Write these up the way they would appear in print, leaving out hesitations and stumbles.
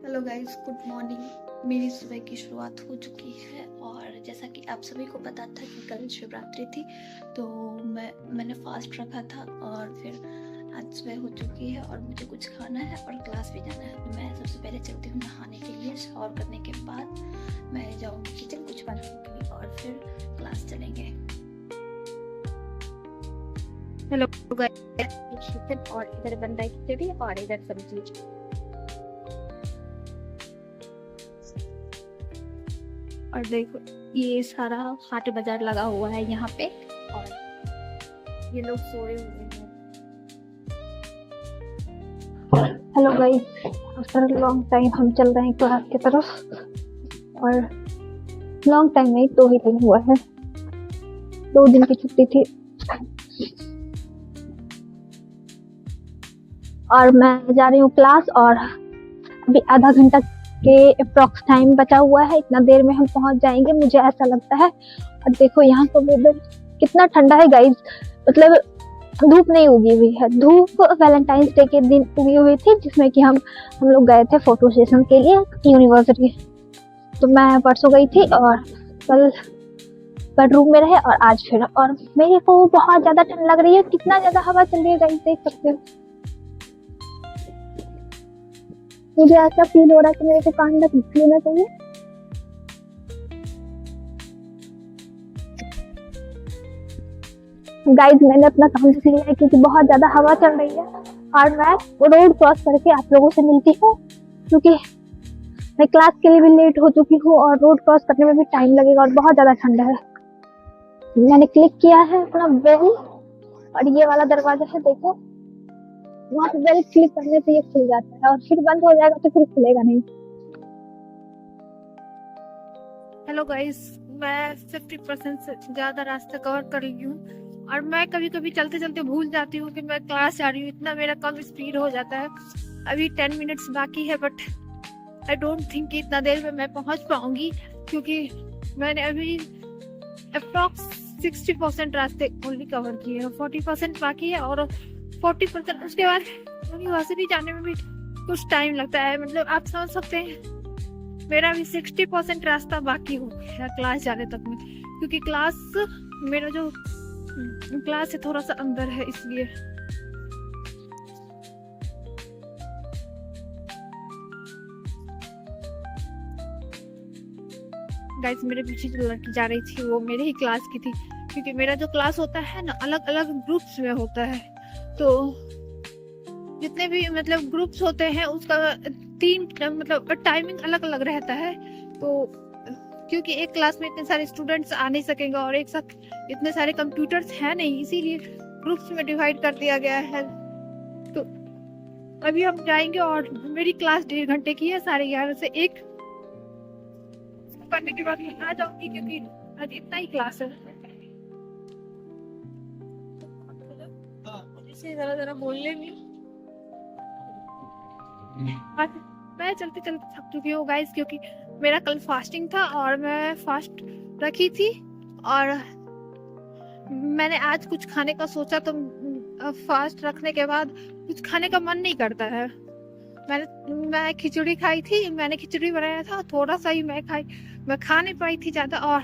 Hello guys, good morning. मेरी सुबह की शुरुआत हो चुकी है और जैसा कि आप सभी को पता था कि कल शिवरात्रि थी, तो मैंने फास्ट रखा था और फिर आज सुबह हो चुकी है और मुझे कुछ खाना है और क्लास भी जाना है। तो मैं सबसे पहले चलती हूँ नहाने के लिए। शावर करने के बाद मैं जाऊँगी किचन कुछ बनाने के लिए और फिर क्लास चलेंगे। हेलो गाइस, और इधर बन रहा है खिचड़ी और इधर सब्जी। और देखो, ये सारा हाट बाजार लगा हुआ है यहाँ पे और ये लोग सोए हुए हैं। Hello guys, after long time हम चल रहे हैं क्लास की तरफ। और लॉन्ग टाइम नहीं, 2 ही दिन हुआ है, 2 दिन की छुट्टी थी और मैं जा रही हूँ क्लास। और अभी आधा घंटा के अप्रॉक्स टाइम बचा हुआ है, इतना देर में हम पहुंच जाएंगे, मुझे ऐसा लगता है। और देखो यहाँ का वेदर कितना ठंडा है गाइस, मतलब धूप नहीं उगी हुई है। धूप वैलेंटाइंस डे के दिन उगी हुई थी, जिसमें कि हम लोग गए थे फोटो सेशन के लिए यूनिवर्सिटी। तो मैं परसों गई थी और कल बेडरूम में रहे और आज फिर। और मेरे को बहुत ज्यादा ठंड लग रही है, कितना ज्यादा हवा चल रही है गाइस, देख सकते हो। मुझे ऐसा फील हो रहा है कि मेरे को कान तक लेना चाहिए। गाइस, मैंने अपना काम लिख लिया है क्योंकि बहुत ज्यादा हवा चल रही है और मैं रोड क्रॉस करके आप लोगों से मिलती हूँ, क्योंकि मैं क्लास के लिए भी लेट हो चुकी हूँ और रोड क्रॉस करने में भी टाइम लगेगा और बहुत ज्यादा ठंडा है। मैंने क्लिक किया है अपना बेल और ये वाला दरवाजा है, देखो वहाँ पे बेल क्लिक करने से ये खुल जाता है और फिर बंद हो जाएगा तो फिर खुलेगा नहीं। हेलो गाइस, मैं 50% से ज्यादा रास्ता कवर कर ली हूँ और मैं कभी कभी चलते चलते भूल जाती हूँ कि मैं क्लास जा रही हूँ, इतना मेरा कम स्पीड हो जाता है। अभी 10 मिनट्स बाकी है, बट आई डोंट थिंक कि इतना देर में मैं पहुंच पाऊंगी, क्योंकि मैंने अभी अप्रॉक्स 60% रास्ते ओनली कवर किए हैं, 40% बाकी है और 40% उसके बाद यूनिवर्सिटी जाने में भी कुछ टाइम लगता है। मतलब आप समझ सकते हैं, मेरा भी 60% रास्ता बाकी हो गया क्लास जाने तक में, क्योंकि क्लास मेरा जो क्लास है थोड़ा सा अंदर है, इसलिए। गाइस, मेरे पीछे जो लड़की जा रही थी वो मेरे ही क्लास की थी, क्योंकि मेरा जो क्लास होता है ना अलग अलग ग्रुप्स में होता है। तो जितने भी मतलब ग्रुप्स होते हैं उसका 3 मतलब टाइमिंग अलग अलग रहता है। तो क्योंकि एक क्लास में इतने सारे स्टूडेंट्स आ नहीं सकेंगे और एक साथ इतने सारे कंप्यूटर्स हैं नहीं, इसीलिए ग्रुप्स में डिवाइड कर दिया गया है। तो अभी हम जाएंगे और मेरी क्लास 1.5 घंटे की है, 11:30 से 1 पढ़ने के बाद मैं आ जाऊंगी, क्योंकि आज इतना ही क्लास है। जरा जरा बोलने में मैं चलते चलते थक चुकी हूँ गाइस, क्योंकि मेरा कल फास्टिंग था और मैं फास्ट रखी थी और मैंने आज कुछ खाने का सोचा, तो फास्ट रखने के बाद कुछ खाने का मन नहीं करता है। मैं खिचड़ी खाई थी, मैंने खिचड़ी बनाया था, थोड़ा सा ही मैं खा नहीं पाई थी ज्यादा। और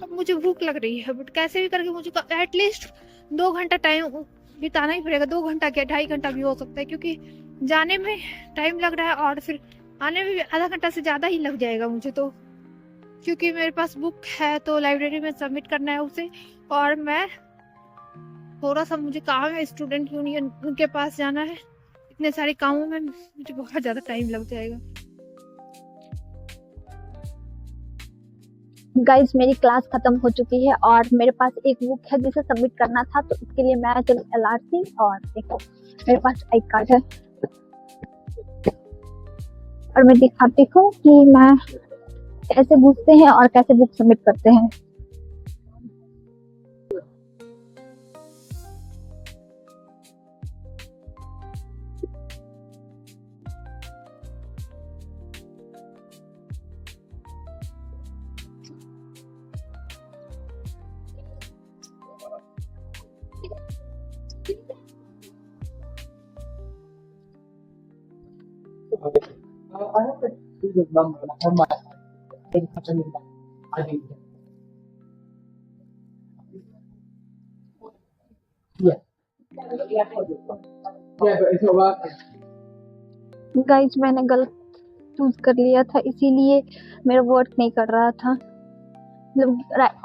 अब मुझे भूख लग रही है, बट कैसे भी करके मुझे एटलीस्ट 2 घंटा टाइम बिताना ही पड़ेगा। 2 घंटा क्या, 2.5 घंटा भी हो सकता है, क्योंकि जाने में टाइम लग रहा है और फिर आने में भी आधा घंटा से ज्यादा ही लग जाएगा मुझे। तो क्योंकि मेरे पास बुक है तो लाइब्रेरी में सबमिट करना है उसे, और मैं थोड़ा सा मुझे काम है, स्टूडेंट यूनियन के पास जाना है। इतने सारे कामों में मुझे बहुत ज्यादा टाइम लग जाएगा। गाइस, मेरी क्लास खत्म हो चुकी है और मेरे पास एक बुक है जिसे सबमिट करना था, तो इसके लिए मैं चली LRC और देखो मेरे पास आई कार्ड है और मैं दिखाती हूँ कि मैं कैसे घुसते हैं और कैसे बुक सबमिट करते हैं। गाइज मैंने गलत चूज कर लिया था, इसीलिए मेरा वर्क नहीं कर रहा था।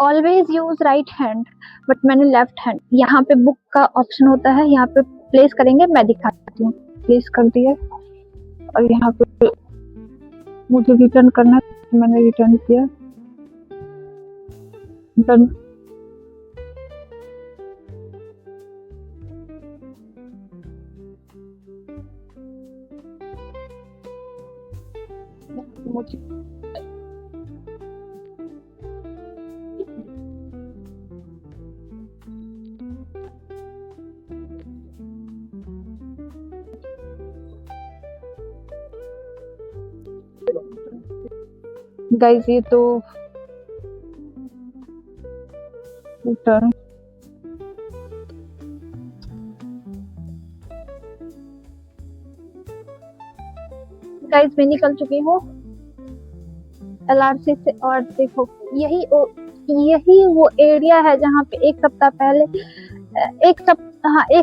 Always use right hand, but मैंने लेफ्ट हैंड। यहाँ पे बुक का ऑप्शन होता है, यहाँ पे प्लेस करेंगे, मैं दिखाती हूँ। प्लेस कर दिया और यहाँ पे मुझे रिटर्न करना है, मैंने रिटर्न किया। डन। मुझे गाइस ये तो रिटर्न। गाइस मैं निकल चुकी हूँ LRC से, और देखो यही वो एरिया है जहाँ पे एक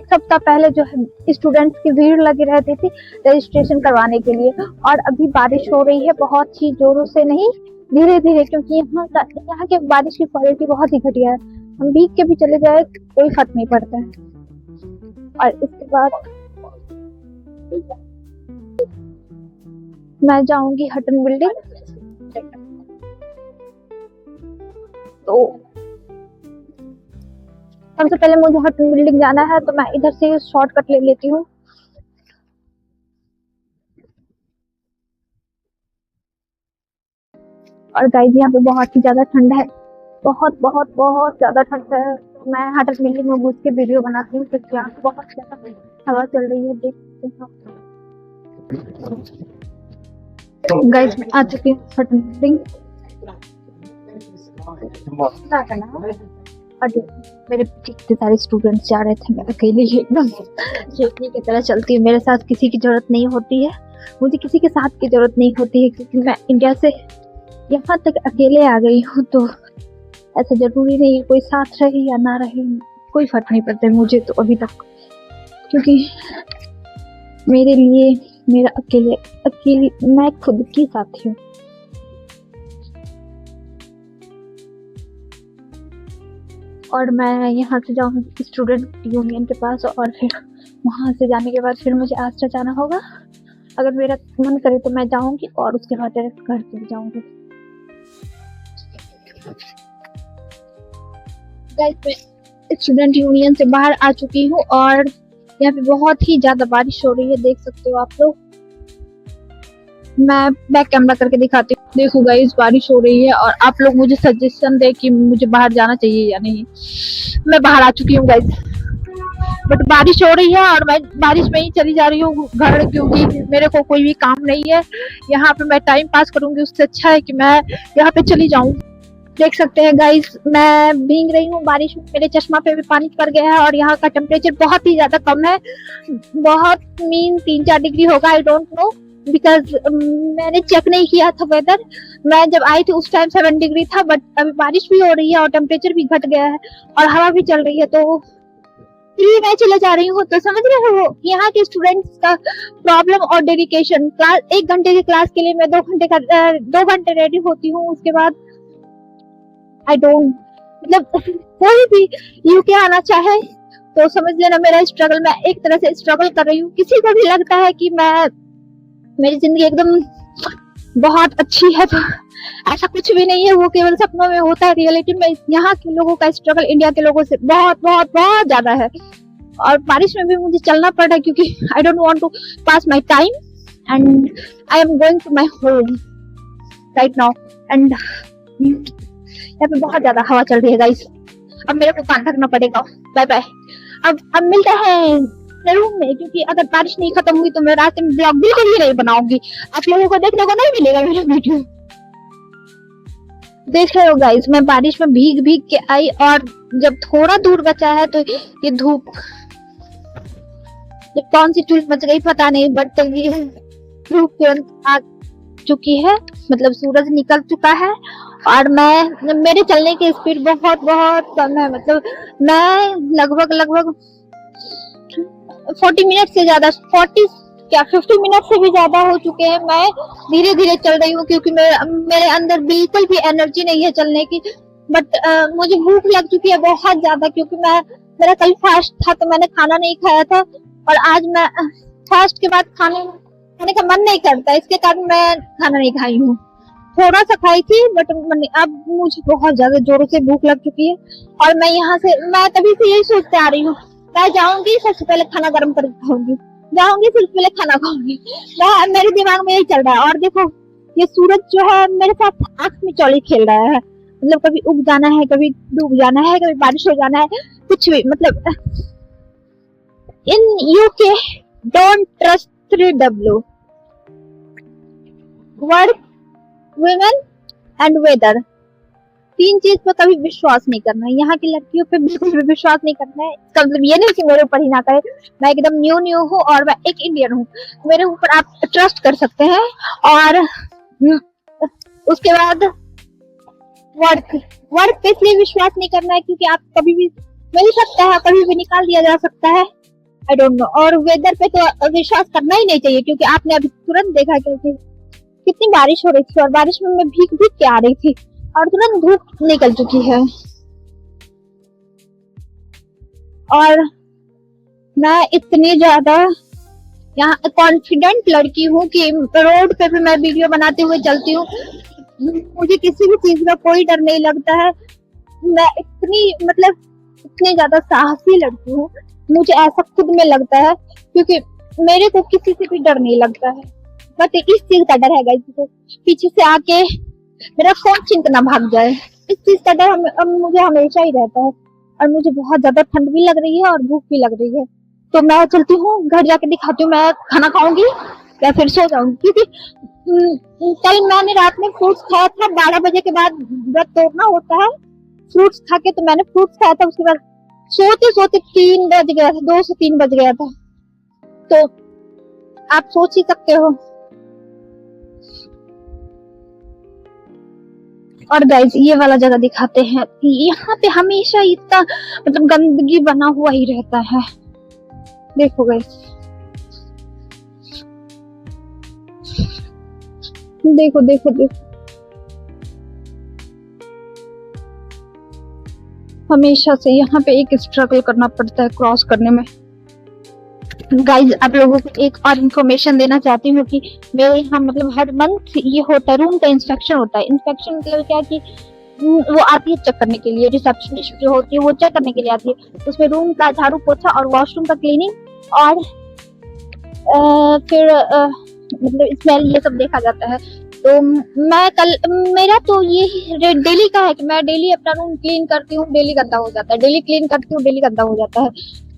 सप्ताह पहले जो है स्टूडेंट्स की भीड़ लगी रहती थी रजिस्ट्रेशन करवाने के लिए। और अभी बारिश हो रही है, बहुत ही जोरों से नहीं, धीरे धीरे, क्योंकि यहाँ के बारिश की क्वालिटी बहुत ही घटिया है। हम भीग के भी चले जाए कोई फर्क नहीं पड़ता है। और इसके बाद मैं जाऊंगी हटन बिल्डिंग। तो सबसे पहले मुझे हटन बिल्डिंग जाना है, तो मैं इधर से शॉर्टकट ले लेती हूँ। और गाइस यहाँ पे बहुत ही ज्यादा ठंड है, बहुत बहुत बहुत ज्यादा ठंड है। मैं हटन बिल्डिंग में घुस के वीडियो बनाती हूँ क्योंकि यहाँ बहुत ज्यादा हवा चल रही है, देखते हैं। गाइस मैं आ चुकी हूँ हटन बिल्डिंग। और मेरे पीछे कितने सारे स्टूडेंट्स जा रहे थे, मैं अकेले ही एकदम शेखनी की तरह चलती हूँ। मेरे साथ किसी की जरूरत नहीं होती है, मुझे किसी के साथ की जरूरत नहीं होती है, क्योंकि मैं इंडिया से यहाँ तक अकेले आ गई हूँ। तो ऐसा जरूरी नहीं कोई साथ रहे या ना रहे, कोई फर्क नहीं पड़ता मुझे तो अभी तक, क्योंकि मेरे लिए मेरा अकेली मैं खुद की साथी हूँ। और मैं यहाँ से जाऊँगी स्टूडेंट यूनियन के पास, और फिर वहाँ से जाने के बाद फिर मुझे आस्था जाना होगा। अगर मेरा मन करे तो मैं जाऊँगी, और उसके बाद डायरेक्ट घर चली जाऊँगी। गाइस मैं स्टूडेंट यूनियन से बाहर आ चुकी हूँ, और यहाँ पे बहुत ही ज्यादा बारिश हो रही है, देख सकते हो आप लोग। मैं बैक कैमरा करके दिखाती हूँ। देखो गाइस बारिश हो रही है, और आप लोग मुझे सजेशन दे कि मुझे बाहर जाना चाहिए या नहीं। मैं बाहर आ चुकी हूँ गाइस, बट बारिश हो रही है और मैं बारिश में ही चली जा रही हूँ घर, क्योंकि मेरे को कोई भी काम नहीं है यहाँ पे। मैं टाइम पास करूंगी, उससे अच्छा है कि मैं यहाँ पे चली जाऊँ। देख सकते हैं गाइस मैं भीग रही हूँ बारिश में, मेरे चश्मा पे भी पानी पड़ गया है, और यहाँ का टेम्परेचर बहुत ही ज्यादा कम है, बहुत मीन 3-4 डिग्री होगा, आई डोंट नो, बिकॉज मैंने चेक नहीं किया था वेदर। मैं जब आई थी उस टाइम 7 डिग्री था, बट अभी बारिश भी हो रही है और टेम्परेचर भी घट गया है और हवा भी चल रही है, तो फिर मैं चले जा रही हूँ। तो समझ रहे हो यहाँ के स्टूडेंट्स का प्रॉब्लम और डेडिकेशन। क्लास 1 घंटे की क्लास के लिए मैं 2 घंटे रेडी होती हूँ, उसके बाद आई डोंट, मतलब कोई भी यूके आना चाहे तो समझ लेना मेरा स्ट्रगल, मैं एक तरह से स्ट्रगल कर रही हूँ। किसी को भी लगता है कि मेरी जिंदगी एकदम बहुत अच्छी है, तो ऐसा कुछ भी नहीं है, वो केवल सपनों में होता है। रियलिटी में यहाँ के लोगों का स्ट्रगल इंडिया के लोगों से बहुत बहुत बहुत ज्यादा है। और बारिश में भी मुझे चलना पड़ रहा है, क्योंकि I don't want to pass my time and I am going to my home right now. And यहाँ पे बहुत ज्यादा हवा चल रही है गाइस, अब मेरे को कान ढकना पड़ेगा। बाय बाय, अब मिलते हैं रूम में, क्योंकि अगर बारिश नहीं खत्म हुई तो मैं रात में ब्लॉग बिल्कुल भी नहीं बनाऊंगी, आप लोगों को देखने को नहीं मिलेगा मेरा वीडियो। देख रहे हो गाइस मैं बारिश में भीग भीग के आई, और जब थोड़ा दूर बचा है तो ये धूप, जब कौन सी चुल मच गई पता नहीं, बट ये धूप तुरंत चुकी है, मतलब सूरज निकल चुका है और मेरे चलने की स्पीड बहुत बहुत कम है। मतलब मैं लगभग 40 मिनट से ज्यादा, 40 क्या 50 मिनट से भी ज्यादा हो चुके हैं। मैं धीरे धीरे चल रही हूँ क्योंकि मेरे अंदर बिल्कुल भी एनर्जी नहीं है चलने की। बट मुझे भूख लग चुकी है बहुत ज्यादा, क्योंकि मेरा कल फास्ट था तो मैंने खाना नहीं खाया था, और आज मैं फास्ट के बाद खाने का मन नहीं करता, इसके कारण मैं खाना नहीं खाई हूँ। थोड़ा सा खाई थी बट अब मुझे बहुत ज्यादा जोरों से भूख लग चुकी है। और मैं तभी से यही सोचते आ रही हूँ, मैं जाऊंगी सबसे पहले खाना गर्म करके खाऊंगी, जाऊंगी सबसे पहले खाना खाऊंगी। मेरे दिमाग में यही चल रहा है। और देखो ये सूरज जो है मेरे साथ आंख में चौड़ी खेल रहा है, मतलब कभी उग जाना है, कभी डूब जाना है, कभी बारिश हो जाना है, कुछ भी। मतलब in UK don't trust 3W, work, women and weather. 3 चीज पर कभी विश्वास नहीं करना है। यहाँ की लड़कियों पे बिल्कुल भी विश्वास नहीं करना है। इसका मतलब ये नहीं कि मेरे ऊपर ही ना करे, मैं एकदम न्यू हूँ और मैं एक इंडियन हूँ, मेरे ऊपर आप ट्रस्ट कर सकते हैं। और उसके बाद वर्क पे इसलिए विश्वास नहीं करना है क्योंकि आप कभी भी मिल सकता है, कभी भी निकाल दिया जा सकता है, आई डोंट नो। और वेदर पे तो विश्वास करना ही नहीं चाहिए क्योंकि आपने अभी तुरंत देखा कितनी बारिश हो रही थी, और बारिश में मैं भीग भीग के आ रही थी और तुरंत धूप निकल चुकी है। और मैं इतनी ज्यादा यहाँ कॉन्फिडेंट लड़की हूँ कि रोड पे भी मैं वीडियो बनाते हुए चलती हूँ, मुझे किसी भी चीज का कोई डर नहीं लगता है। मैं इतनी ज्यादा साहसी लड़की हूँ, मुझे ऐसा खुद में लगता है, क्योंकि मेरे को किसी से भी डर नहीं लगता है। बट इस चीज का डर है गाइस, पीछे से आके मेरा फोन छीन ना भाग जाए, इस चीज का डर मुझे हमेशा ही रहता है। और मुझे बहुत ज्यादा ठंड भी लग रही है और भूख भी लग रही है, तो मैं चलती हूँ घर जाके दिखाती हूँ मैं खाना खाऊंगी या फिर सो जाऊंगी। क्योंकि कल मैंने रात में फ्रूट्स खाया था, 12 बजे के बाद व्रत तोड़ना होता है। फ्रूट्स खा के तो मैंने फ्रूट्स खाया था, उसके बाद सोते सोते 3 बज गया था, 2 से 3 बज गया था। तो आप सोच ही सकते हो। और गाइस ये वाला जगह दिखाते हैं, यहाँ पे हमेशा इतना मतलब गंदगी बना हुआ ही रहता है। देखो गाइस, देखो देखो देखो, हमेशा से यहाँ पे एक स्ट्रगल करना पड़ता है क्रॉस करने में। गाइज आप लोगों को एक और इन्फॉर्मेशन देना चाहती हूँ कि मेरे यहाँ मतलब हर मंथ ये होता है, रूम का इंस्पेक्शन होता है। इंस्पेक्शन मतलब क्या कि वो आती है चेक करने के लिए, रिसेप्शनिस्ट जो होती है वो चेक करने के लिए आती है। उसमें रूम का झाड़ू पोछा और वॉशरूम का क्लीनिंग और फिर मतलब स्मेल ये सब देखा जाता है। तो मेरा तो ये डेली का है कि मैं डेली अपना रूम क्लीन करती हूँ, डेली गंदा हो जाता है, डेली क्लीन करती हूँ, डेली गंदा हो जाता है।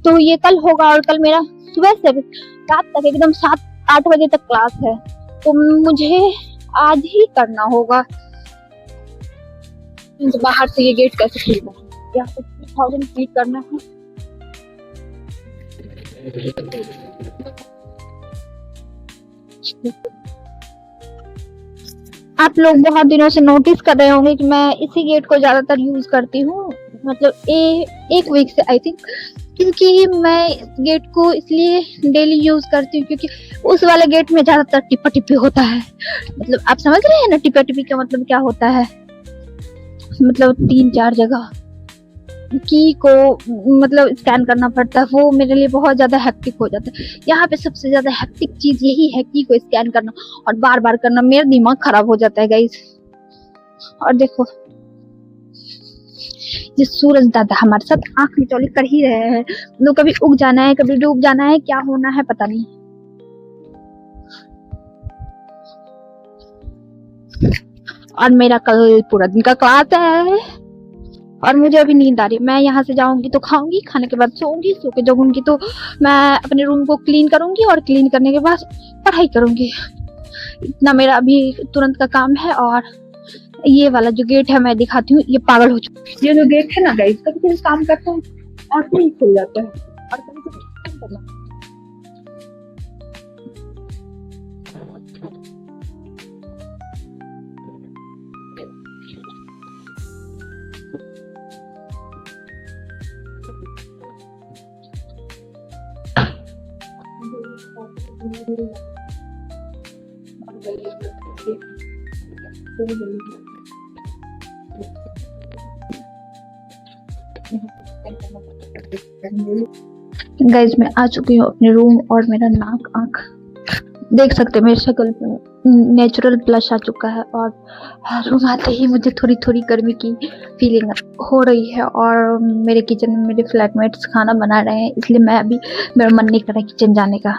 तो ये कल होगा, और कल मेरा सुबह से रात तक एकदम 7-8 बजे तक क्लास है, तो मुझे आज ही करना होगा। बाहर से ये गेट कैसे खुलना है, यहाँ पे 3000 क्लिक करना है। आप लोग बहुत दिनों से नोटिस कर रहे होंगे कि मैं इसी गेट को ज्यादातर यूज करती हूँ, मतलब एक वीक से आई थिंक। क्योंकि मैं इस गेट को इसलिए डेली यूज करती हूँ क्योंकि उस वाले गेट में ज्यादातर टिप्पा टिप्पी होता है। मतलब आप समझ रहे हैं ना टिप्पा टिप्पी का मतलब क्या होता है, मतलब 3-4 जगह की को मतलब स्कैन करना पड़ता है, वो मेरे लिए बहुत ज्यादा हेक्टिक हो जाता है। यहाँ पे सबसे ज्यादा हेक्टिक चीज यही है, की को स्कैन करना और बार बार करना, मेरा दिमाग खराब हो जाता है गाइस। और देखो ये सूरज दादा हमारे साथ आंख मिचौली कर ही रहे हैं, तो कभी उग जाना है, कभी डूब जाना है, क्या होना है पता नहीं। और मेरा कल पूरा दिन का क्लास है और मुझे अभी नींद आ रही है। मैं यहाँ से जाऊंगी तो खाऊंगी, खाने के बाद सोऊंगी, सो के जगूंगी तो मैं अपने रूम को क्लीन करूंगी और क्लीन करने के बाद पढ़ाई करूंगी। इतना मेरा अभी तुरंत का काम है। और ये वाला जो गेट है मैं दिखाती हूँ, ये पागल हो चुका है। ये जो गेट है ना गाइस, कभी कभी काम करता है और फिर खुल जाता है और कभी कभी गाइज मैं आ चुकी हूँ अपने रूम और मेरा नाक आँख देख सकते हैं, मेरी शक्ल पे नेचुरल ब्लश आ चुका है और रूम आते ही मुझे थोड़ी थोड़ी गर्मी की फीलिंग हो रही है। और मेरे किचन में मेरे फ्लैटमेट्स खाना बना रहे हैं, इसलिए मैं अभी मेरा मन नहीं कर रहा किचन जाने का।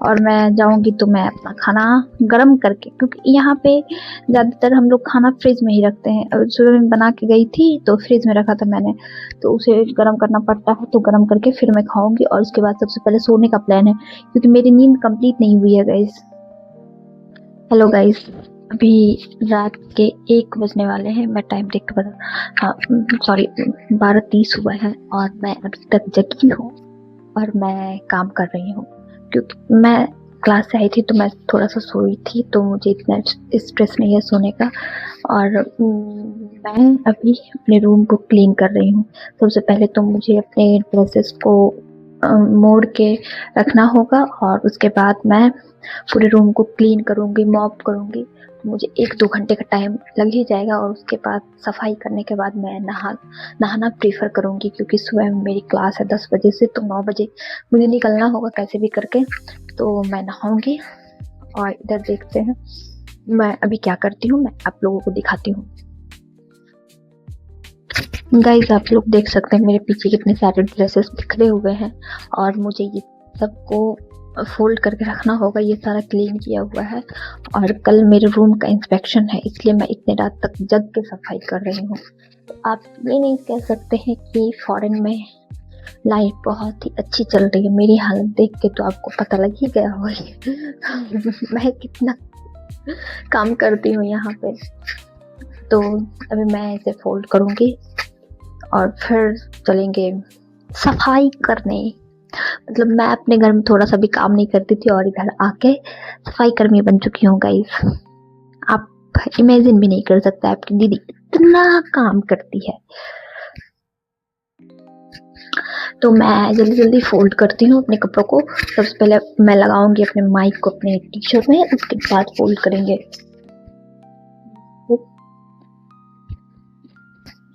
और मैं जाऊंगी तो मैं अपना खाना गर्म करके, क्योंकि यहाँ पे ज़्यादातर हम लोग खाना फ्रिज में ही रखते हैं। अब सुबह में बना के गई थी तो फ्रिज में रखा था मैंने, तो उसे गर्म करना पड़ता है, तो गर्म करके फिर मैं खाऊंगी। और उसके बाद सबसे पहले सोने का प्लान है, क्योंकि मेरी नींद कंप्लीट नहीं हुई है गाइस। हेलो गाइस, अभी रात के 1 बजने वाले हैं। मैं टाइम देख के बता, हाँ सॉरी, 12:30 हुआ है और मैं अभी तक जगी हूँ और मैं काम कर रही हूँ। क्योंकि मैं क्लास से आई थी तो मैं थोड़ा सा सोई थी, तो मुझे इतना स्ट्रेस नहीं है सोने का। और मैं अभी अपने रूम को क्लीन कर रही हूँ। सबसे पहले तो मुझे अपने ड्रेसेस को मोड़ के रखना होगा और उसके बाद मैं पूरे रूम को क्लीन करूँगी, मॉप करूँगी। मुझे 1-2 घंटे का टाइम लग ही जाएगा और उसके बाद सफाई करने के बाद मैं नहाना प्रीफर करूँगी, क्योंकि सुबह में मेरी क्लास है 10 बजे से, तो 9 बजे मुझे निकलना होगा कैसे भी करके। तो मैं नहाऊँगी और इधर देखते हैं मैं अभी क्या करती हूँ, मैं आप लोगों को दिखाती हूँ। गाइस आप लोग देख सकते हैं मेरे पीछे कितने सारे ड्रेसेस बिखरे हुए हैं और मुझे ये सबको फोल्ड करके रखना होगा। ये सारा क्लीन किया हुआ है और कल मेरे रूम का इंस्पेक्शन है, इसलिए मैं इतने रात तक जग के सफाई कर रही हूँ। तो आप ये नहीं कह सकते हैं कि फॉरेन में लाइफ बहुत ही अच्छी चल रही है। मेरी हालत देख के तो आपको पता लग ही गया होगा मैं कितना काम करती हूँ यहाँ पे। तो अभी मैं इसे फोल्ड करूँगी और फिर चलेंगे सफाई करने। मतलब मैं अपने घर में थोड़ा सा भी काम नहीं करती थी और इधर आके सफाई कर्मी बन चुकी हूँ गाइस। आप इमेजिन भी नहीं कर सकते आपकी दीदी इतना काम करती है। तो मैं जल्दी जल्दी फोल्ड करती हूँ अपने कपड़ों को। सबसे पहले मैं लगाऊंगी अपने माइक को अपने टी शर्ट में, उसके बाद फोल्ड करेंगे।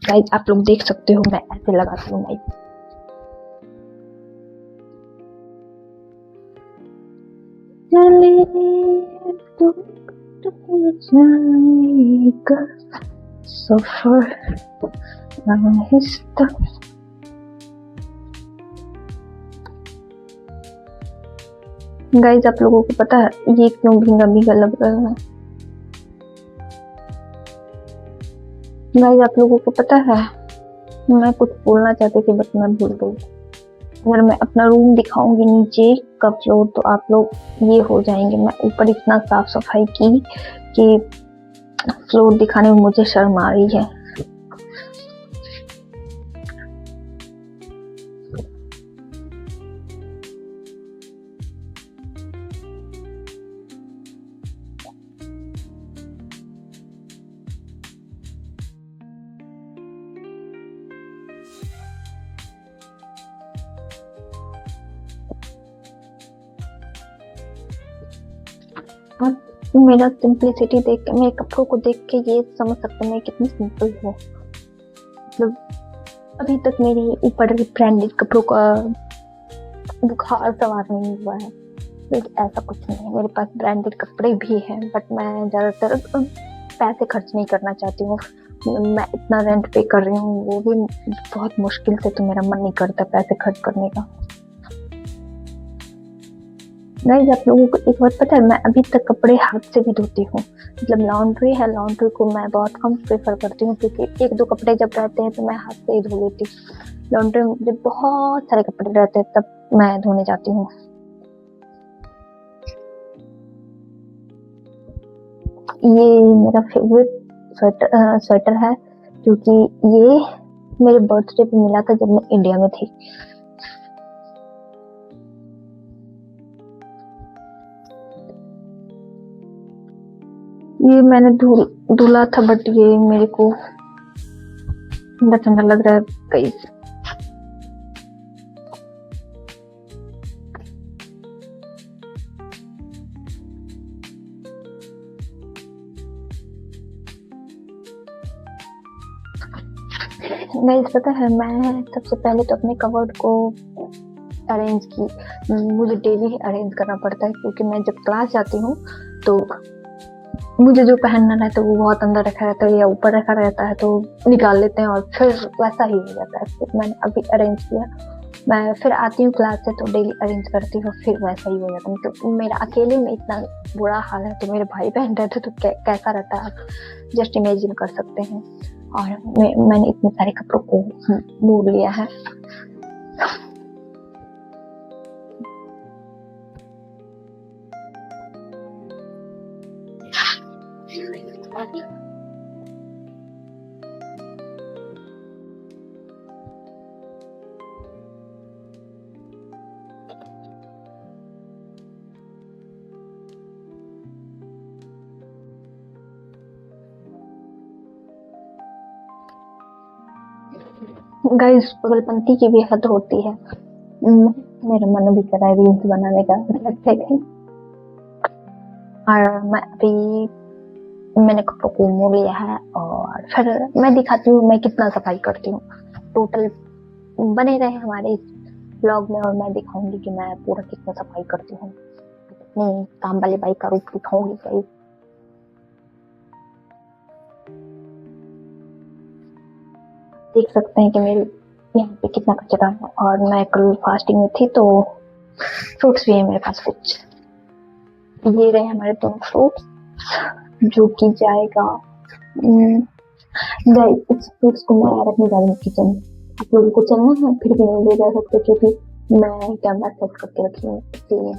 गाइस आप लोग देख सकते हो मैं ऐसे लगाती हूँ माइक। सफर गाइस आप लोगों को पता है ये क्यों भीगा भीगा लग रहा है? गाइस आप लोगों को पता है मैं कुछ बोलना चाहती थी बट मैं भूल गई। अगर मैं अपना रूम दिखाऊंगी नीचे का फ्लोर तो आप लोग ये हो जाएंगे। मैं ऊपर इतना साफ सफाई की कि फ्लोर दिखाने में मुझे शर्म आ रही है। आप मेरा सिंपलिसिटी देख के, मेरे कपड़ों को देख के ये समझ सकते हैं मैं कितनी सिंपल हूँ। मतलब अभी तक मेरे ऊपर ब्रांडेड कपड़ों का बुखार सवार नहीं हुआ है। लेकिन ऐसा कुछ नहीं है, मेरे पास ब्रांडेड कपड़े भी हैं बट मैं ज़्यादातर पैसे खर्च नहीं करना चाहती हूँ। मैं इतना रेंट पे कर रही हूँ वो भी बहुत मुश्किल से, तो मेरा मन नहीं करता पैसे खर्च करने का। गाइस आप लोगों को एक बात पता है, मैं अभी तक कपड़े हाथ से भी धोती हूँ। मतलब लॉन्ड्री है, लॉन्ड्री को मैं बहुत कम प्रेफर करती हूँ, क्योंकि 1-2 कपड़े जब रहते हैं तो मैं हाथ से ही धो लेती हूँ। लॉन्ड्री में मुझे बहुत सारे कपड़े रहते हैं तब मैं धोने जाती हूँ। ये मेरा फेवरेट स्वेटर है, क्योंकि ये मेरे बर्थडे पे मिला था जब मैं इंडिया में थी। ये मैंने धुला था बट ये मेरे को ठंडा ठंडा लग रहा है गाइस। गाइस पता है, मैं सबसे पहले तो अपने कवर्ड को अरेंज की। मुझे डेली अरेंज करना पड़ता है क्योंकि मैं जब क्लास जाती हूँ तो मुझे जो पहनना रहता है वो बहुत अंदर रखा रहता है या ऊपर रखा रहता है, तो निकाल लेते हैं और फिर वैसा ही हो जाता है। फिर मैंने अभी अरेंज किया, मैं फिर आती हूँ क्लास से तो डेली अरेंज करती हूँ, फिर वैसा ही हो जाता है। मतलब मेरा अकेले में इतना बुरा हाल है तो मेरे भाई बहन रहते तो कैसा रहता है आप जस्ट इमेजिन कर सकते हैं। और मैंने इतने सारे कपड़ों को मोड़ लिया है। गाइस पगलपंती की भी हद होती है। मेरा मन भी कर रहा है रील्स बनाने का, और मैं अभी मैंने कपड़ों को मोड़ लिया है और फिर मैं दिखाती हूँ मैं कितना सफाई करती हूँ। टोटल बने रहे हमारे इस ब्लॉग में और मैं दिखाऊंगी कि मैं पूरा कितना सफाई करती हूँ, अपनी काम वाली बाई का रूप दिखाऊंगी। गाइस देख सकते हैं कि मेरे यहाँ पे कितना कचरा है, और मैं कल फास्टिंग में थी तो फ्रूट्स भी है मेरे पास कुछ। ये रहे हमारे दोनों फ्रूट्स जो कि जाएगा। गाइस इस फ्रूट्स को मैं रखने जा रही हूँ किचन में। आप लोगों को चलना है फिर भी नहीं ले जा सकते क्योंकि मैं कैमरा सेट करके रखी हूँ, इसलिए।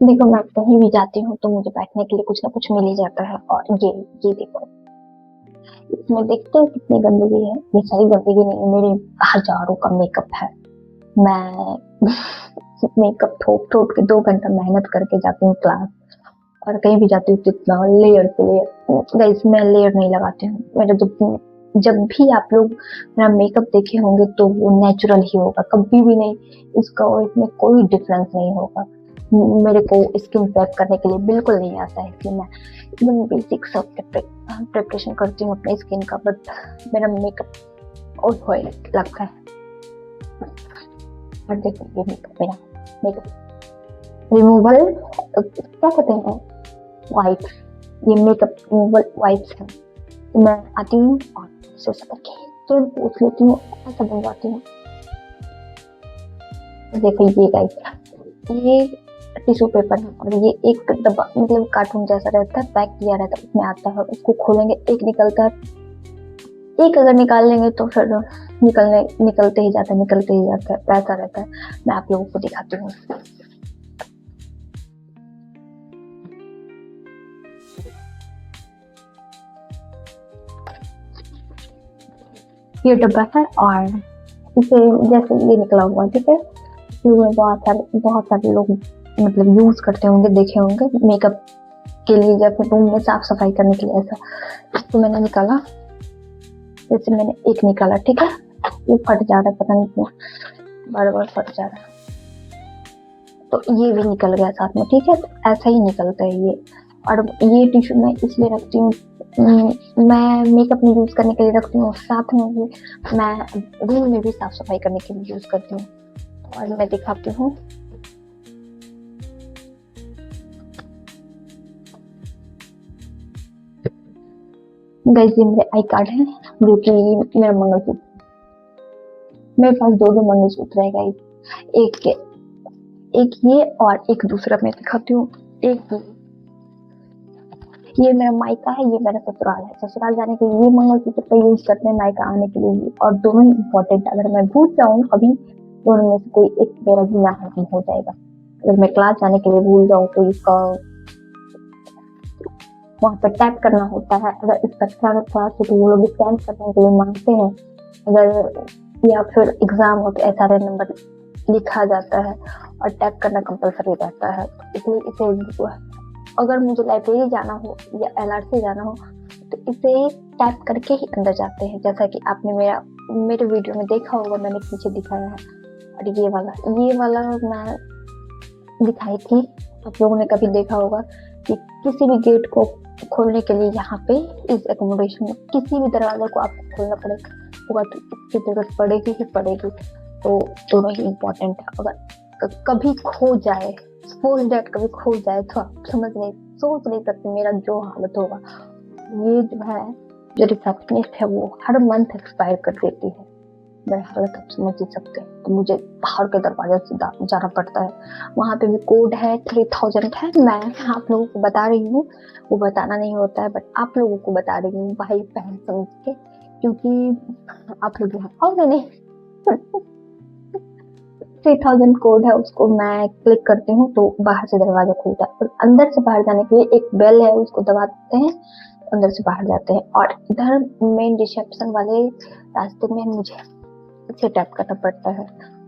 देखो मैं कहीं भी जाती हूँ तो मुझे बैठने के लिए कुछ ना कुछ मिल ही जाता है, और ये देखो इसमें देखते हो कितनी गंदगी है। ये सारी गंदगी नहीं है, मेरे हजारों का मेकअप है। मैं मेकअप थोप थोप के 2 घंटा मेहनत करके जाती हूँ क्लास, और कहीं भी जाती हूँ तो इतना लेयर पे लेयर। गाइस मैं लेयर नहीं लगाती हूँ। मेरा जब भी आप लोग मेरा मेकअप देखे होंगे तो वो नेचुरल ही होगा, कभी भी नहीं इसका और इसमें कोई डिफरेंस नहीं होगा। मेरे को स्किन प्रेप करने के लिए बिल्कुल नहीं आता है, इसलिए मैं एकदम बेसिक सब प्रिपरेशन करती हूँ अपने स्किन का, बट मेरा मेकअप और लगता है। और देखो ये मेरा मेकअप रिमूवल क्या कहते हैं, वाइप। ये मेकअप रिमूवल वाइप्स है। तो मैं आती हूँ और इसे करके तुरंत पोंछ लेती हूँ, ऐसा बन जाती हूँ। देखो ये गाइस, ये टिश्यू पेपर है और ये एक डब्बा मतलब कार्टून जैसा रहता है, पैक किया रहता है, उसमें आता है। उसको खोलेंगे एक निकलता है, एक अगर निकाल लेंगे तो फिर निकलते ही जाता है, वैसा रहता है। मैं आप लोगों को दिखाती हूँ। ये डब्बा है और इसे जैसे ये निकला हुआ, ठीक है, इसमें बहुत सारे लोग मतलब यूज करते होंगे, देखे होंगे मेकअप के लिए या फिर रूम में साफ सफाई करने के लिए। ऐसा इसको मैंने निकाला, जैसे मैंने एक निकाला, ठीक है, ये फट जा रहा है, पता नहीं क्यों बार बार फट जा रहा है, तो ये भी निकल गया साथ में, ठीक है। तो ऐसा ही निकलता है ये। और ये टिश्यू मैं इसलिए रखती हूँ, मैं मेकअप में यूज करने के लिए रखती हूँ, साथ में भी मैं रूम में भी साफ सफाई करने के लिए यूज करती हूँ। और मैं दिखाती हूँ, गाइस ये मेरे आई कार्ड है, जो कि मेरा मंगलसूत्र। मेरे पास दो मंगलसूत्र है गाइस, एक ये और एक दूसरा मैं दिखाती हूँ। एक ये मेरा मायका है, ये मेरा ससुराल है। ससुराल जाने के लिए ये मंगलसूत्र का यूज करते हैं, मायका आने के लिए ये, और दोनों ही इम्पोर्टेंट। अगर मैं भूल जाऊँ कभी, दोनों में से कोई एक मेरा गिना हो जाएगा। अगर मैं क्लास जाने के लिए भूल जाऊँ तो इसका वहाँ पर टैप करना होता है। अगर इसका क्लास हो तो वो लोग स्कैन करने के लिए मांगते हैं। अगर या फिर एग्जाम हो तो SRN नंबर लिखा जाता है और टैप करना कंपलसरी रहता है। इसलिए इसे अगर मुझे लाइब्रेरी जाना हो या LRC जाना हो तो इसे टैप करके ही अंदर जाते हैं, जैसा कि आपने मेरे वीडियो में देखा होगा, मैंने पीछे दिखाया है। और ये वाला मैं दिखाई थी, आप लोगों ने कभी देखा होगा कि किसी भी गेट को खोलने के लिए यहाँ पे इस एकोमोडेशन में किसी भी दरवाजे को आपको खोलना पड़ेगा होगा तो इसकी जरूरत पड़ेगी ही पड़ेगी। तो दोनों ही इम्पोर्टेंट है। अगर कभी खो जाए, सपोज दैट कभी खो जाए, तो आप सोच नहीं सकते मेरा जो हालत होगा। ये जो है, जो रिसेप्शनिस्ट है वो हर मंथ एक्सपायर कर देती है। मेरी हालत आप समझ ही सकते हैं। तो मुझे बाहर के दरवाजे से जाना पड़ता है। वहाँ पे भी कोड है, 3000 है। मैं आप लोगों को बता रही हूँ, वो बताना नहीं होता है, बट आप लोगों को बता रही हूँ भाई बहन समझ के, क्योंकि आप लोग यहाँ आओगे नहीं। 3000 कोड है, उसको मैं क्लिक करती हूँ तो बाहर से दरवाजा खुलता है। और अंदर से बाहर जाने के लिए एक बेल है, उसको दबाते हैं, अंदर से बाहर जाते हैं। और इधर मेन रिसेप्शन वाले रास्ते में मुझे इसे टैप करना पड़ता है।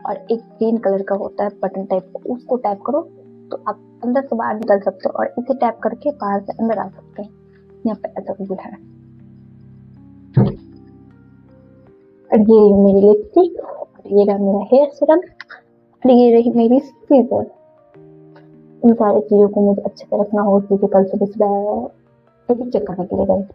और एक ग्रीन कलर का होता है बटन टाइप, उसको टैप करो तो आप अंदर से बाहर निकल सकते हो, और इसे टैप करके बाहर से अंदर आ सकते हैं। यहाँ पे ऐसा कुछ है। और ये मेरी लिपस्टिक, और ये रहा मेरा हेयर सीरम, और ये रही मेरी सीजर। इन सारी चीजों को मुझे अच्छे से रखना हो, क्योंकि कल सुबह चेक करने के लिए गए।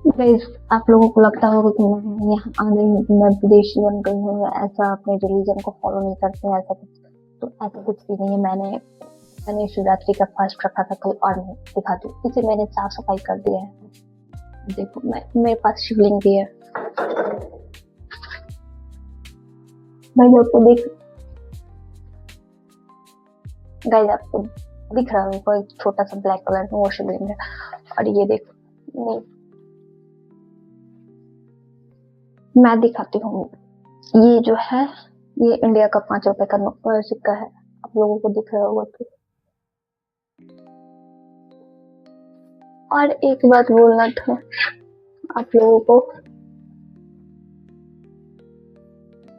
गाइस, आप लोगों को लगता होगा कि मैं यहाँ आ गई हूँ, मैं विदेशी बन गई हूँ, ऐसा अपने रिलीजन को फॉलो नहीं करते हैं, ऐसा कुछ। तो ऐसा कुछ भी नहीं है। मैंने शिवरात्रि का फास्ट रखा था कल, और मैं दिखाती हूँ। इसे मैंने साफ सफाई कर दिया है। देखो, मेरे पास शिवलिंग भी है भाई, आपको गाइस आपको दिख रहा है कोई छोटा सा ब्लैक कलर में, वो शिवलिंग है। और ये देखो, नहीं मैं दिखाती हूँ। ये जो है, ये इंडिया का 5 रुपए का सिक्का है, आप लोगों को दिख रहा होगा तो। और एक बात बोलना था आप लोगों को,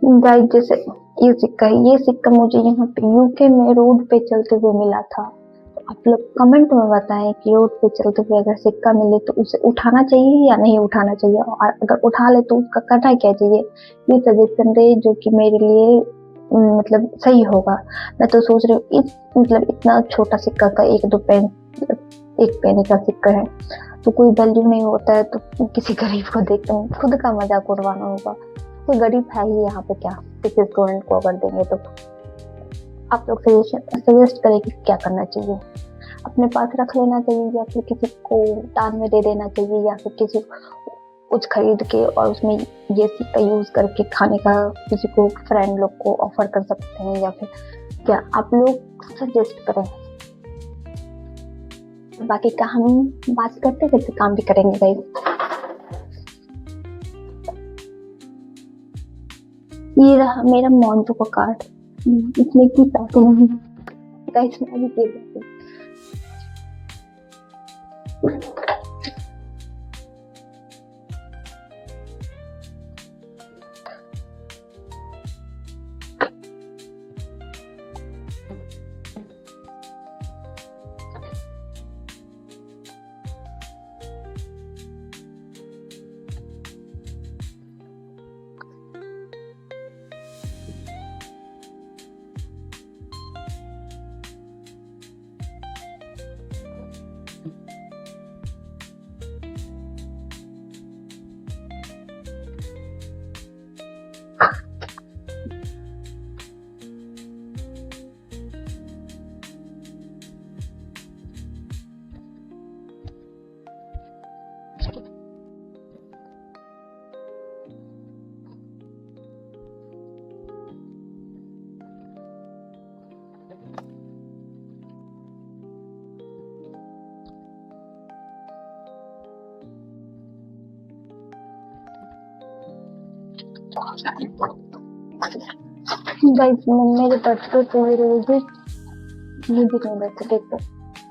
गाइस, जैसे ये सिक्का मुझे यहाँ पे UK में रोड पे चलते हुए मिला था। तो आप लोग कमेंट में बताएं कि रोड पे चलते हुए अगर सिक्का मिले तो उसे उठाना चाहिए या नहीं उठाना चाहिए, और अगर उठा ले तो उसका करना क्या चाहिए। ये सजेशन दे जो कि मेरे लिए मतलब सही होगा। मैं तो सोच रही हूँ मतलब इतना छोटा सिक्का का 1 पैनी का सिक्का है, तो कोई वैल्यू नहीं होता है, तो किसी गरीब को देखकर खुद का मजाक उड़वाना होगा। कोई गरीब है ही यहाँ पे क्या, किसी स्टूडेंट को अगर देंगे तो। आप लोग सजेस्ट करें कि क्या करना चाहिए। अपने पास रख लेना चाहिए, या फिर किसी को दान में दे देना चाहिए, या फिर किसी कुछ खरीद के और उसमें ये सिक्का यूज करके खाने का किसी को, फ्रेंड लोग को ऑफर कर सकते हैं, या फिर क्या, आप लोग सजेस्ट करें। बाकी का हम बात करते करते काम भी करेंगे गाइस। ये रहा मेरा मोंटो का कार्ड, इसमें की पैसे नहीं गाइस, मैं भी दे देती हूँ। गाइस मेरे बच्चों से मेरे मुझे नहीं बचे देखो,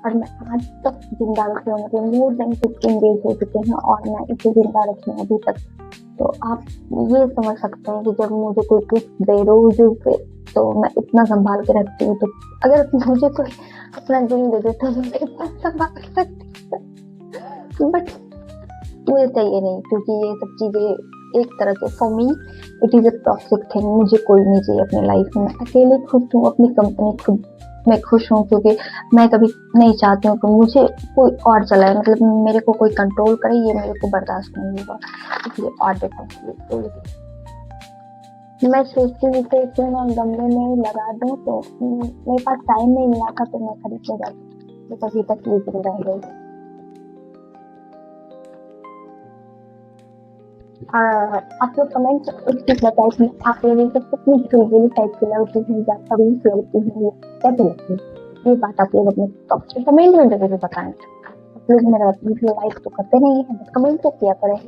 और मैं आज तक जिंदा रखी हूँ, मतलब मोर देन 15 डेज हो चुके हैं और मैं इसे जिंदा रखी हूँ अभी तक। तो आप ये समझ सकते हैं कि जब मुझे कोई गिफ्ट दे रोजेज दे तो मैं इतना संभाल के रखती हूँ। तो अगर मुझे कोई अपना दिल दे दे तो मैं इतना संभाल के रखती हूँ, बट मुझे चाहिए नहीं, क्योंकि ये सब चीजें एक तरह से for me it is a toxic thing. मुझे कोई नहीं चाहिए अपनी लाइफ में, अकेले खुश हूँ, अपनी कंपनी खुद मैं खुश हूँ, क्योंकि मैं कभी नहीं चाहती हूँ कि मुझे कोई और चलाए, मतलब मेरे को कोई कंट्रोल करे, ये मेरे को बर्दाश्त नहीं होगा। इसलिए और देखो मैं सोचती हूँ कि इसे मैं गमले में लगा दूँ, तो मेरे पास टाइम नहीं मिला था तो मैं खरीदने जाती, तो अभी तक ये गिर रह गई। आप लोग कमेंट एक चीज बताए कि आप लोगों को कितनी चुलबुली टाइप की लगती है या खड़ूस लगती है, ये कैसे लगती है, ये बात आप लोग अपने कमेंट में जरूर बताएं। आप लोग मेरा वीडियो लाइक तो करते नहीं है, कमेंट तो किया करें।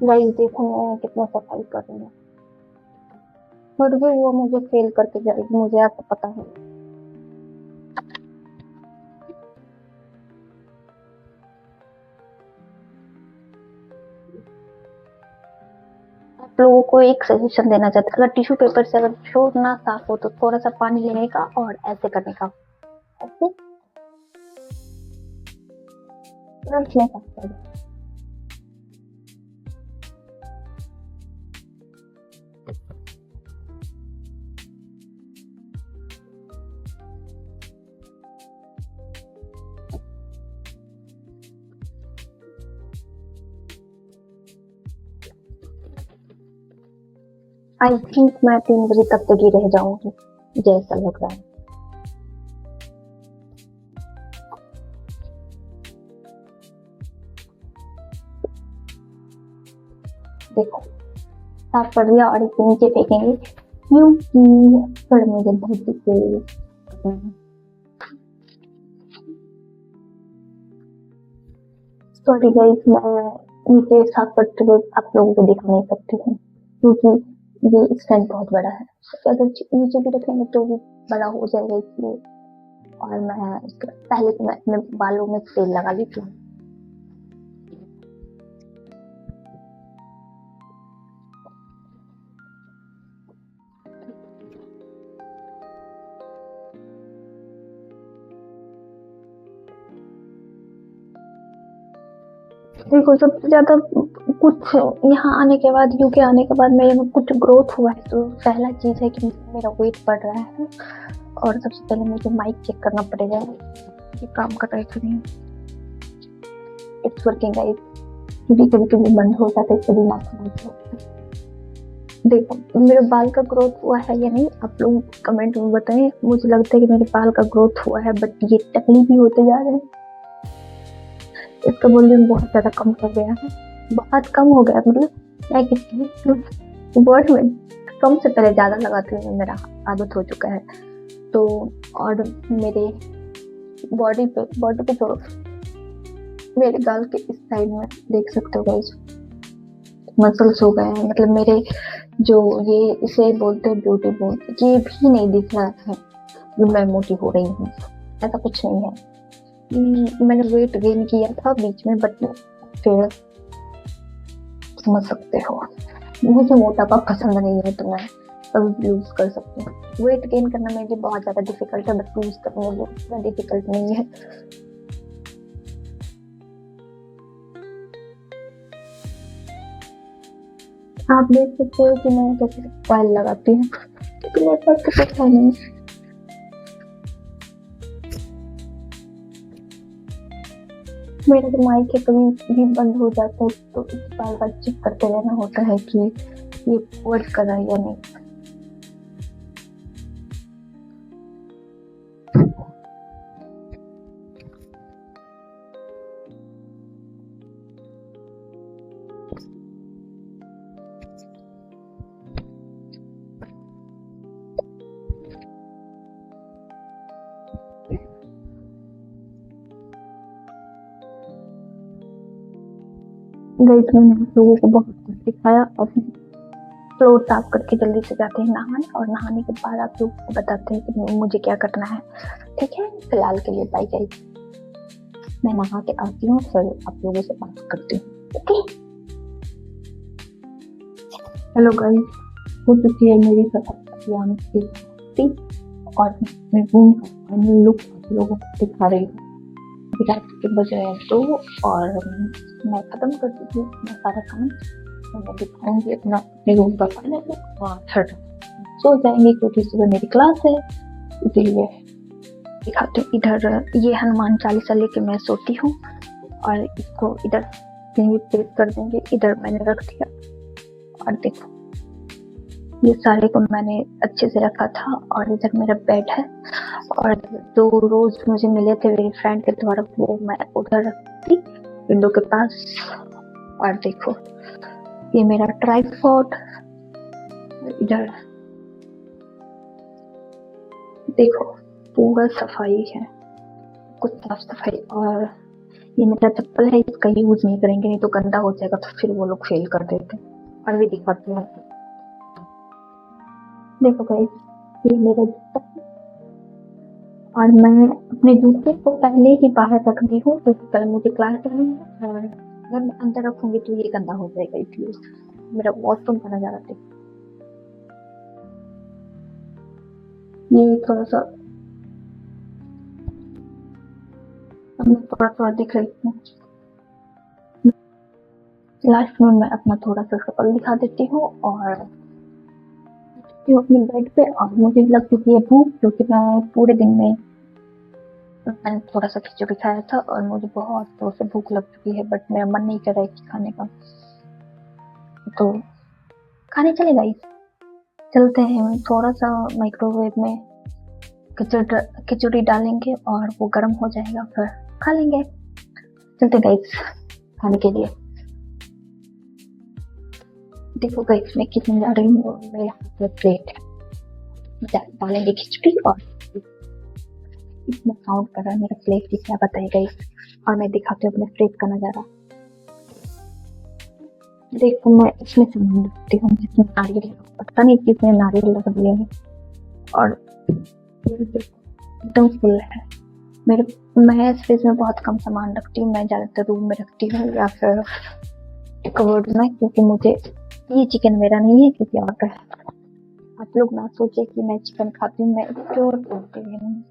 गाइस देखो मैं कितना सफाई कर रही हूँ, फिर भी वो मुझे फेल करके जाएगी, मुझे आपको पता है। आप लोगों को एक सजेशन देना चाहते हैं, अगर टिश्यू पेपर से अगर शोर ना साफ हो तो थोड़ा सा पानी लेने का और ऐसे करने का, ऐसे तुरंत में साफ कर दो। आई थिंक मैं 3 बजे तक जगी रह जाऊंगी, जैसा लग रहा है। देखो साफ कर दिया और इसे नीचे फेंकेंगे, क्योंकि फिर मुझे धरती पे सॉरी गाइस, मैं नीचे साफ करते हुए आप लोगों को दिखा नहीं सकती हूँ, क्योंकि ये स्टैंड बहुत बड़ा है, अगर नीचे भी रखेंगे तो भी बड़ा हो जाएगा, इसलिए। और मैं पहले तो मैं अपने बालों में तेल लगा लेती हूँ। देखो सबसे ज्यादा कुछ यहाँ आने के बाद, यूके आने के बाद मेरे में कुछ ग्रोथ हुआ है, तो पहला चीज है कि मेरा वेट बढ़ रहा है, और सबसे पहले मुझे माइक चेक करना पड़ेगा कि काम कर रहा है कि नहीं। इट्स वर्किंग गाइस, क्योंकि कभी कभी बंद हो जाता है, कभी माइक। देखो मेरे बाल का ग्रोथ हुआ है या नहीं, आप लोग कमेंट में बताएं। मुझे लगता है कि मेरे बाल का ग्रोथ हुआ है, बट ये टकली भी होते जा रहे हैं। इसका वॉल्यूम बहुत ज्यादा कम हो गया है, बहुत कम हो गया, मतलब मैं किसी वर्ड में कम से पहले ज्यादा लगाती हूँ, मेरा आदत हो चुका है। तो और मेरे बॉडी पे छोड़ो, मेरे गाल के इस साइड में देख सकते हो गाइस, मसल्स हो गए हैं, मतलब मेरे जो ये इसे बोलते हैं ब्यूटी बोन, ये भी नहीं दिख रहा है कि मैं मोटी हो रही हूँ, ऐसा कुछ नहीं है। मैंने वेट गेन किया था बीच में, बट फिर समझ सकते हो मुझे मोटापा पसंद नहीं है, तो मैं कभी लूज कर सकती हूँ। वेट गेन करना मेरे लिए बहुत ज्यादा डिफिकल्ट है, बट लूज करना मेरे लिए इतना डिफिकल्ट नहीं है। आप देख सकते हो कि मैं कैसे ऑयल लगाती हूँ, क्योंकि मेरे पास कुछ है नहीं। मेरा तो माइक है कभी भी बंद हो जाता है तो बार बार चेक करते रहना होता है कि ये वर्क कर रहा है या नहीं। गाइस मैंने आप लोगों को बहुत कुछ सिखाया और फ्लोर साफ करके जल्दी से जाते हैं नहाने और नहाने के बाद आप लोगों को बताते हैं कि मुझे क्या करना है। ठीक है, फिलहाल के लिए बाय गाइस, मैं नहा के आती हूँ फिर आप लोगों से बात करती हूँ। ओके हेलो गाइस, हो चुकी है मेरी सफाई की और मैं रूम का फाइनल लुक आप लोगों को दिखा रही हूँ। रात के बजे हैं 2 और मैं खत्म कर चुकी हूँ अपना सारा काम। तो मैं दिखाऊंगी अपने रूम का फाइनल लुक और फिर सो जाएंगे क्योंकि सुबह मेरी क्लास है, इसीलिए दिखाती हूँ। इधर ये हनुमान चालीसा लेके मैं सोती हूँ और इसको इधर कहीं प्लेस कर देंगे, इधर मैंने रख दिया। और देखो ये सारे को मैंने अच्छे से रखा था और इधर मेरा बेड है और जो रोज मुझे मिले थे मेरी फ्रेंड के द्वारा वो मैं उधर रखती विंडो के पास। और देखो ये मेरा ट्राइपॉड, इधर देखो पूरा सफाई है, कुछ साफ सफाई। और ये मेरा चप्पल है, इसका यूज नहीं करेंगे नहीं तो गंदा हो जाएगा तो फिर वो लोग फेल कर देते। और भी दिखाती हूँ, देखो गाइस ये मेरा जूता और मैं अपने जूते को पहले ही बाहर रख दी हूँ क्योंकि कल मुझे क्लास है और अगर मैं अंदर रखूंगी तो ये गंदा हो जाएगा, इसलिए मेरा वॉशरूम का नजारा देखो। ये थोड़ा सा थोड़ा दिख रही हूँ। लास्ट में मैं अपना थोड़ा सा शक्ल दिखा देती हूँ और अपने बेड पे। और मुझे लग चुकी है भूख क्योंकि मैं पूरे दिन में मैंने थोड़ा सा खिचड़ी खाया था और मुझे बहुत जोर से भूख लग चुकी है, बट मेरा मन नहीं कर रहा है खाने का, तो खाने चले गाइस चलते हैं। थोड़ा सा माइक्रोवेव में खिचड़ी डालेंगे और वो गर्म हो जाएगा फिर खा लेंगे। चलते गाइस खाने के लिए। देखो गाइस मैं किचन जा रही हूँ, मेरे हाथ में प्लेट है, डालेंगे खिचड़ी और इतना साउंड कर रहा है मेरा प्लेट की क्या बताइए गाइस। और मैं दिखाती हूँ अपने प्लेट का नजारा। देखो मैं इसमें सामान रखती हूँ जिसमें नारियल, पता नहीं किसने नारियल रख दिए हैं और एकदम फुल है। मैं इस फ्रिज में बहुत कम सामान रखती हूँ, मैं ज्यादातर रूम में रखती हूँ या फिर कवर्ड में, क्योंकि मुझे ये चिकन मेरा नहीं है किसी और का है। आप लोग ना सोचे कि मैं चिकन खाती हूँ, मैं प्योर वेजिटेरियन हूँ।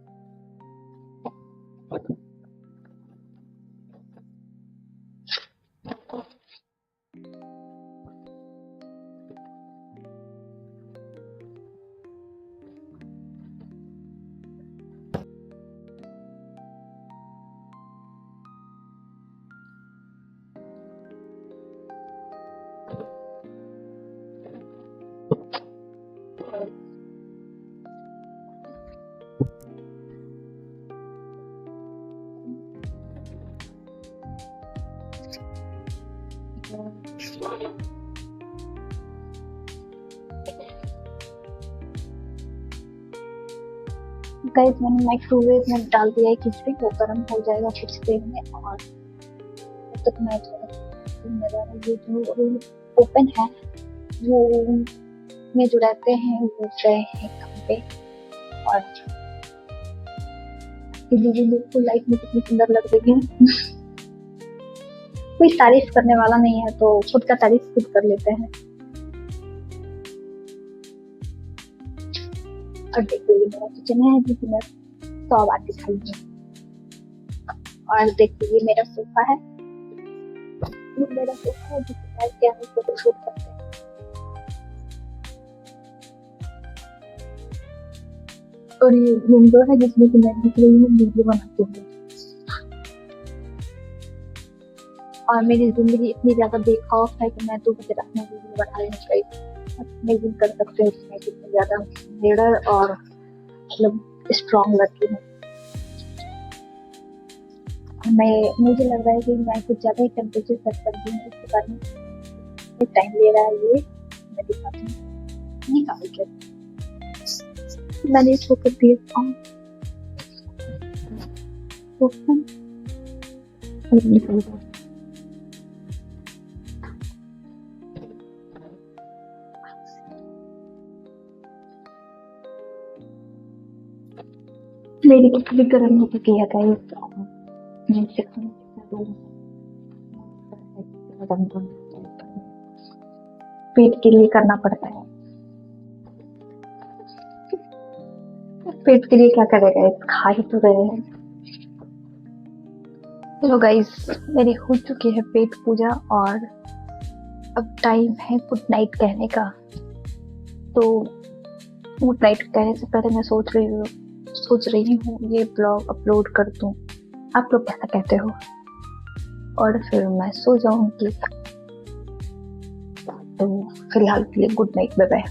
गाइस मैंने माइक्रोवेव में डाल दिया है खिचड़ी, वो गर्म हो जाएगा कुछ देर में। और तब तक मैं थोड़ा ये जो रूम ओपन है वो में जो रहते हैं वो गए हैं काम पे। और दीदी बिल्कुल लाइट में कितनी सुंदर लग रही है। कोई तारीफ करने वाला नहीं है तो खुद का तारीफ खुद कर लेते हैं। और देखो ये मेरा किचन है जिसे मैं 100 बार दिखाई है। और देखो ये मेरा सोफा है, ये मेरा सोफा है जिसे मैं क्या फोटो शूट करते हैं। और ये विंडो है जिसमें कि मैं दिख रही हूँ वीडियो बनाती हूँ। और मेरी जिंदगी इतनी ज्यादा बेखौफ है कि मैं तो मुझे अपना वीडियो बना रही हूँ गाइस। इमेजिन कर सकते हो कि मैं कितनी ज्यादा निडर और मतलब स्ट्रॉन्ग लड़की हूँ। मुझे लग रहा है कि मैं कुछ ज्यादा ही टेम्परेचर सेट कर दी हूँ, इसके बारे में टाइम ले रहा है। ये मैं दिखाती हूँ, निकाल के मैंने इसको कर दिया ऑन। ओपन मेरी कितनी गर्म हो चुकी है गाइस। पेट के लिए करना पड़ता है, पेट के लिए क्या करेगा, खा ही तो रहे हैं। चलो गाइस, मेरी हो चुकी है पेट पूजा और अब टाइम है गुड नाइट कहने का। तो गुड नाइट कहने से पहले मैं सोच रही हूँ ये ब्लॉग अपलोड कर दूं। आप लोग कैसा कहते हो? और फिर मैं सो जाऊंगी। तो फिलहाल के लिए गुड नाइट, बाय बाय।